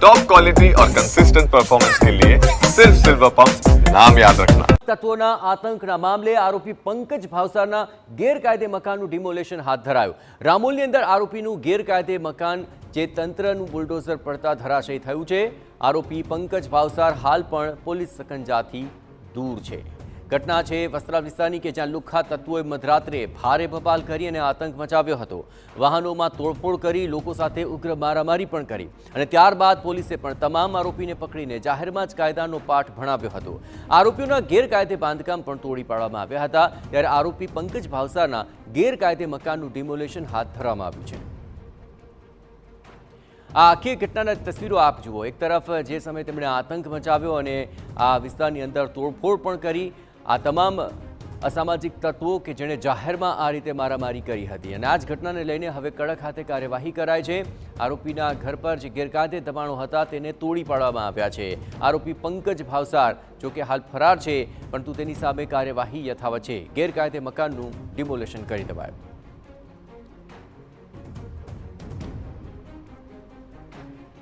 Top quality और consistent performance के लिए सिर्फ सिल्वर पंप नाम याद रखना। તત્વોના આતંકના મામલે આરોપી પંકજ ભાવસારના ગેરકાયદે મકાનનું ડિમોલેશન હાથ ધરાયું। રામોલની અંદર આરોપીનું ગેરકાયદે મકાન જે તંત્રનું બુલડોઝર પડતા ધરાશયી થયું છે। આરોપી પંકજ ભાવસાર હાલ પણ પોલીસ સકંજાથી દૂર છે। ઘટના છે વસ્ત્રાલ વિસ્તારની કે જ્યાં લુખ્ખા તત્વોએ મધરાત્રે ભારે બબાલ કરી અને આતંક મચાવ્યો હતો। વાહનોમાં તોડફોડ કરી લોકો સાથે ઉગ્ર મારામારી પણ કરી અને ત્યારબાદ પોલીસે પણ તમામ આરોપીને પકડીને જાહેરમાં જ કાયદાનો પાઠ ભણાવ્યો હતો। આરોપીઓના ગેરકાયદે બાંધકામ પણ તોડી પાડવામાં આવ્યા હતા। ત્યારે આરોપી પંકજ ભાવસારના ગેરકાયદે મકાનનું ડિમોલેશન હાથ ધરવામાં આવ્યું છે। આ આખી ઘટનાના તસવીરો આપ જુઓ। એક તરફ જે સમયે તેમણે આતંક મચાવ્યો અને આ વિસ્તારની અંદર તોડફોડ પણ કરી આ તમામ અસામાજિક તત્વો કે જેણે જાહેરમાં આ રીતે મારામારી કરી હતી અને આ જ ઘટનાને લઈને હવે કડક હાથે કાર્યવાહી કરાઈ છે। આરોપીના ઘર પર જે ગેરકાયદે દબાણો હતા તેને તોડી પાડવામાં આવ્યા છે। આરોપી પંકજ ભાવસાર જો કે હાલ ફરાર છે પરંતુ તેની સામે કાર્યવાહી યથાવત છે। ગેરકાયદે મકાનનું ડિમોલેશન કરી દેવાયું।